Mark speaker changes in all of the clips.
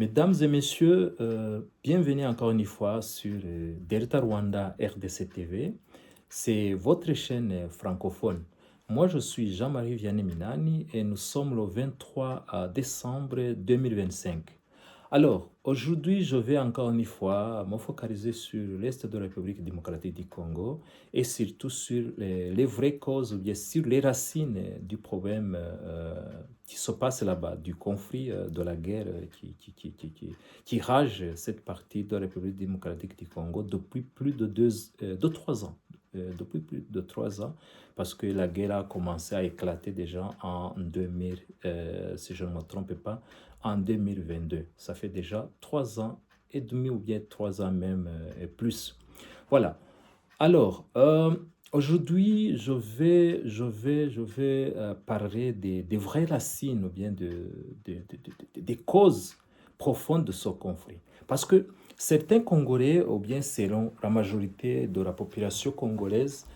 Speaker 1: Mesdames et messieurs, bienvenue encore une fois sur Delta Rwanda RDC TV. C'est votre chaîne francophone. Moi, je suis Jean-Marie Vianney Minani et nous sommes le 23 décembre 2025. Alors, aujourd'hui, je vais encore une fois me focaliser sur l'Est de la République démocratique du Congo et surtout sur les vraies causes ou bien sur les racines du problème qui se passe là-bas, du conflit, de la guerre qui rage cette partie de la République démocratique du Congo depuis plus de 3 ans. Depuis plus de 3 ans, parce que la guerre a commencé à éclater déjà en 2000, si je ne me trompe pas, en 2022. Ça fait déjà 3 ans et demi ou bien 3 ans même et plus. Voilà. Alors, aujourd'hui, je vais parler des vraies racines ou bien des causes profondes de ce conflit. Parce que certains Congolais, ou bien selon la majorité de la population congolaise,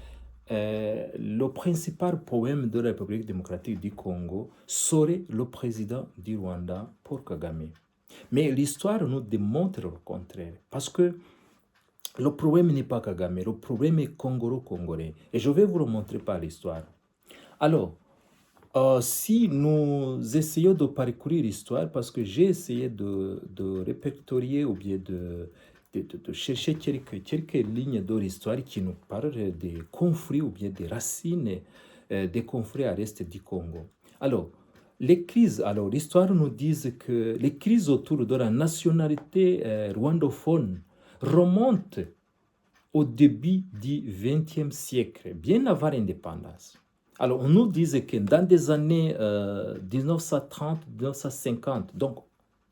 Speaker 1: le principal problème de la République démocratique du Congo serait le président du Rwanda, Paul Kagame. Mais l'histoire nous démontre le contraire. Parce que le problème n'est pas Kagame, le problème est congolo-congolais. Et je vais vous le montrer par l'histoire. Alors, si nous essayons de parcourir l'histoire, parce que j'ai essayé de répertorier ou bien de chercher quelques lignes de l'histoire qui nous parlent des conflits ou bien des racines des conflits à l'est du Congo. Alors, l'histoire nous dit que les crises autour de la nationalité rwandophone remontent au début du XXe siècle, bien avant l'indépendance. Alors, on nous disait que dans des années 1930-1950, donc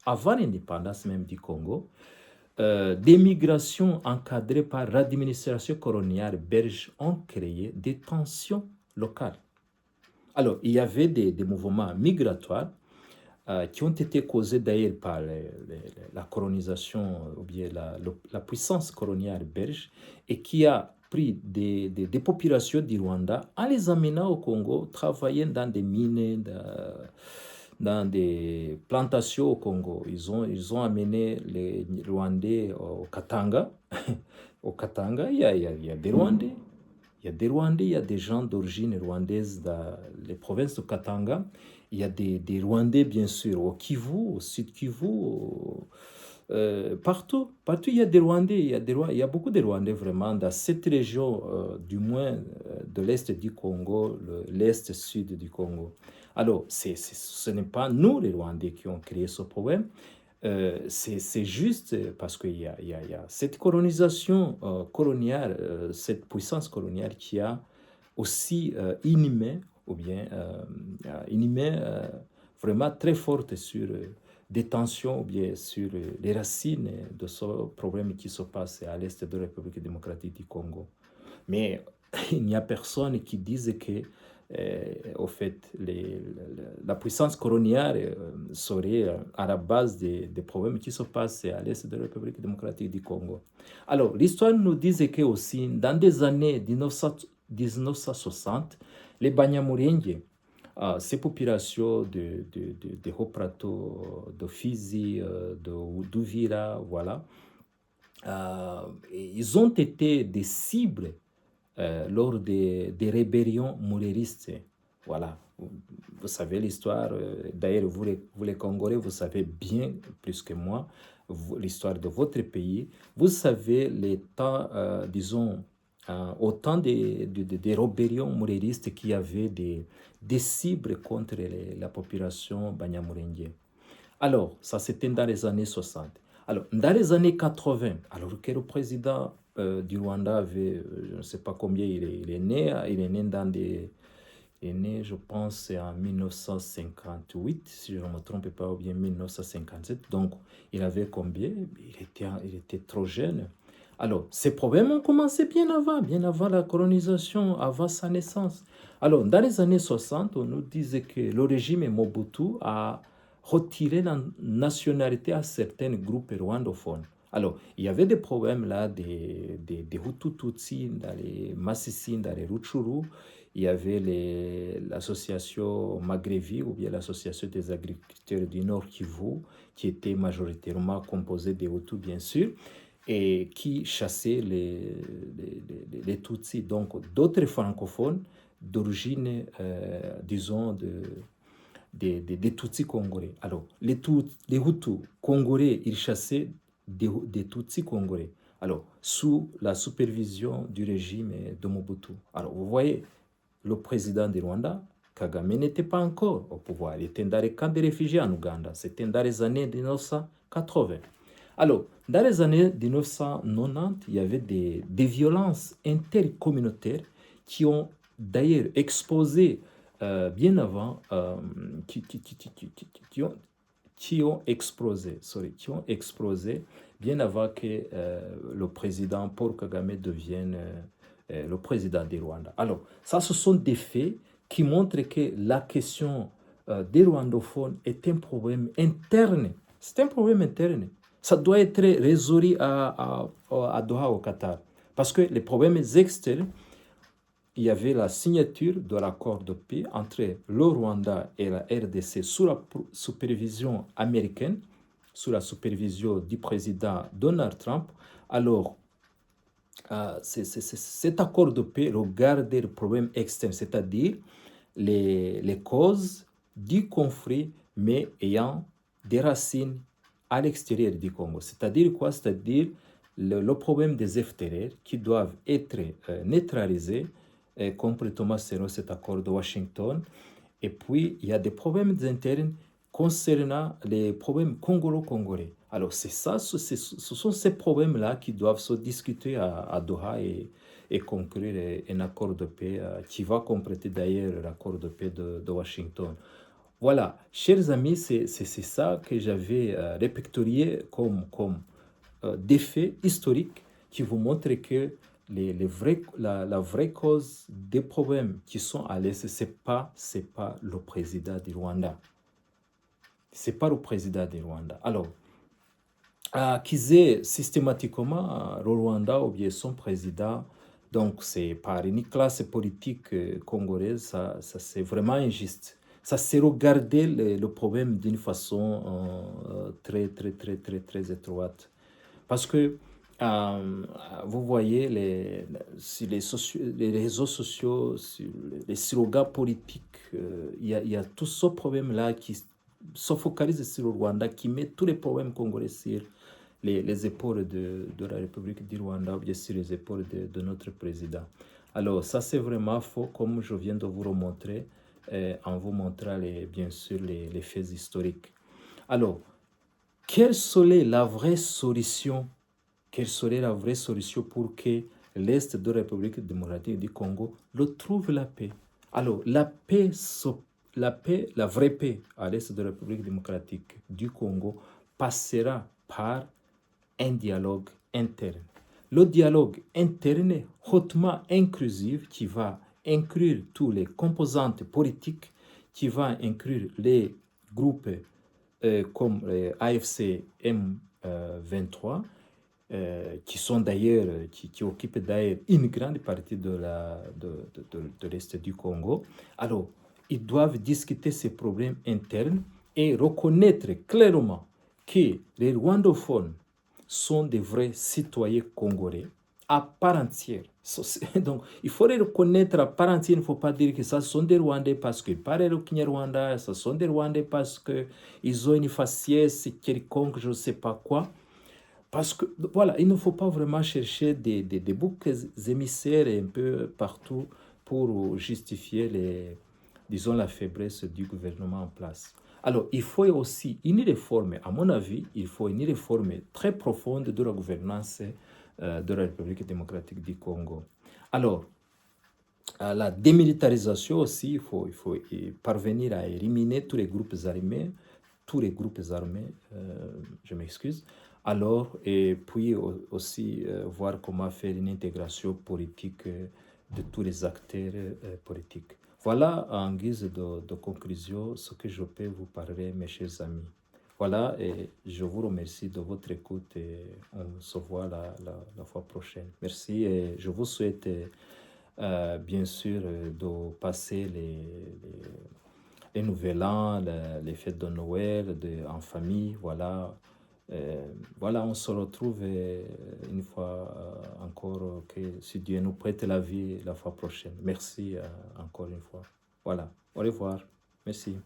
Speaker 1: avant l'indépendance même du Congo, des migrations encadrées par l'administration coloniale belge ont créé des tensions locales. Alors, il y avait des mouvements migratoires qui ont été causés d'ailleurs par la colonisation ou bien la puissance coloniale belge et qui a pris des populations du Rwanda en les amenant au Congo, travailler dans des mines, dans des plantations au Congo. Ils ont amené les Rwandais au Katanga. Au Katanga, il y a des Rwandais. Il y a des Rwandais, il y a des gens d'origine rwandaise dans les provinces de Katanga. Il y a des Rwandais, bien sûr, au Kivu, au Sud Kivu, partout. Partout, il y a des Rwandais. Il y a beaucoup de Rwandais, vraiment, dans cette région, du moins de l'Est du Congo, l'Est-Sud du Congo. Alors, ce n'est pas nous, les Rwandais, qui ont créé ce problème. C'est juste parce qu'il y a cette colonisation coloniale, cette puissance coloniale qui a aussi inhumé, ou bien inhumé vraiment très forte sur des tensions, ou bien sur les racines de ce problème qui se passe à l'est de la République démocratique du Congo. Mais il n'y a personne qui dise que au fait, la puissance coloniale serait à la base des problèmes qui se passent à l'est de la République démocratique du Congo. Alors, l'histoire nous disait que aussi, dans des années 1960, les Banyamulenge, ces populations de hauts plateaux, de Fizi, d'Uvira, voilà, ils ont été des cibles lors des rébellions mouréristes. Voilà, vous savez l'histoire, d'ailleurs vous les Congolais, vous savez bien plus que moi l'histoire de votre pays. Vous savez les temps, disons, au temps des rébellions mouréristes qui avaient des cibles contre la population banyamulenge. Alors, ça c'était dans les années 60. Alors, dans les années 80, alors que le président du Rwanda avait, je ne sais pas combien il est né dans il est né, je pense, en 1958, si je ne me trompe pas, ou bien 1957. Donc, il avait combien? Il était trop jeune. Alors, ces problèmes ont commencé bien avant la colonisation, avant sa naissance. Alors, dans les années 60, on nous disait que le régime Mobutu a retiré la nationalité à certains groupes rwandophones. Alors, il y avait des problèmes là, des Hutus Tutsis, dans les Massissi, dans les Rutshuru. Il y avait l'association Magrévi ou bien l'association des agriculteurs du Nord Kivu qui était majoritairement composé des Hutus, bien sûr, et qui chassaient les Tutsis. Donc, d'autres francophones d'origine, disons, des Tutsis congolais. Alors, les Hutus congolais, ils chassaient des Tutsis congolais. Alors, sous la supervision du régime de Mobutu. Alors, vous voyez, le président du Rwanda, Kagame, n'était pas encore au pouvoir. Il était dans les camps de réfugiés en Ouganda. C'était dans les années 1980. Alors, dans les années 1990, il y avait des violences intercommunautaires qui ont d'ailleurs exposé bien avant, qui ont explosé bien avant que le président Paul Kagame devienne le président du Rwanda. Alors, ça, ce sont des faits qui montrent que la question des rwandophones est un problème interne. C'est un problème interne. Ça doit être résolu à Doha, au Qatar. Parce que les problèmes externes, il y avait la signature de l'accord de paix entre le Rwanda et la RDC sous la supervision américaine, sous la supervision du président Donald Trump. Alors, cet accord de paix regarde le problème externe, c'est-à-dire les causes du conflit, mais ayant des racines à l'extérieur du Congo. C'est-à-dire quoi? C'est-à-dire le problème des FDLR qui doivent être neutralisés complètement selon cet accord de Washington. Et puis, il y a des problèmes internes concernant les problèmes congolo-congolais. Alors, c'est ça, ce sont ces problèmes-là qui doivent se discuter à Doha et conclure un accord de paix qui va compléter d'ailleurs l'accord de paix de Washington. Voilà, chers amis, c'est ça que j'avais répertorié comme des faits historiques qui vous montrent que la vraie cause des problèmes qui sont à l'Est, c'est pas le président du Rwanda. C'est pas le président du Rwanda. Alors, accuser systématiquement le Rwanda ou bien son président, donc c'est par une classe politique congolaise, ça c'est vraiment injuste. Ça c'est regarder le problème d'une façon très étroite. Parce que vous voyez sur les réseaux sociaux, sur les slogans politiques, il y a tout ce problème-là qui se focalise sur le Rwanda, qui met tous les problèmes congolais sur les épaules de la République du Rwanda, ou bien sur les épaules de notre président. Alors, ça c'est vraiment faux, comme je viens de vous le montrer, en vous montrant bien sûr les faits historiques. Alors, quelle serait la vraie solution? Quelle serait la vraie solution pour que l'Est de la République démocratique du Congo retrouve la paix? Alors, la vraie paix à l'Est de la République démocratique du Congo passera par un dialogue interne. Le dialogue interne hautement inclusif qui va inclure tous les composantes politiques, qui va inclure les groupes comme AFC M23, qui sont d'ailleurs, qui occupent d'ailleurs une grande partie de l'Est du Congo. Alors, ils doivent discuter ces problèmes internes et reconnaître clairement que les rwandophones sont des vrais citoyens congolais à part entière. Donc, il faut les reconnaître à part entière. Il ne faut pas dire que ça sont des Rwandais parce qu'ils parlent le Kinyarwanda, ça sont des Rwandais parce qu'ils ont une faciès quelconque, je ne sais pas quoi. Parce que, voilà, il ne faut pas vraiment chercher des boucs émissaires un peu partout pour justifier disons, la faiblesse du gouvernement en place. Alors, il faut aussi une réforme, à mon avis, il faut une réforme très profonde de la gouvernance de la République démocratique du Congo. Alors, à la démilitarisation aussi, il faut parvenir à éliminer tous les groupes armés, je m'excuse. Alors, et puis aussi voir comment faire une intégration politique de tous les acteurs politiques. Voilà, en guise de conclusion, ce que je peux vous parler, mes chers amis. Voilà, et je vous remercie de votre écoute et on se voit la fois prochaine. Merci et je vous souhaite bien sûr de passer les Nouvel An, les fêtes de Noël, en famille, voilà. Voilà, on se retrouve une fois encore, que si Dieu nous prête la vie la fois prochaine. Merci encore une fois. Voilà, au revoir. Merci.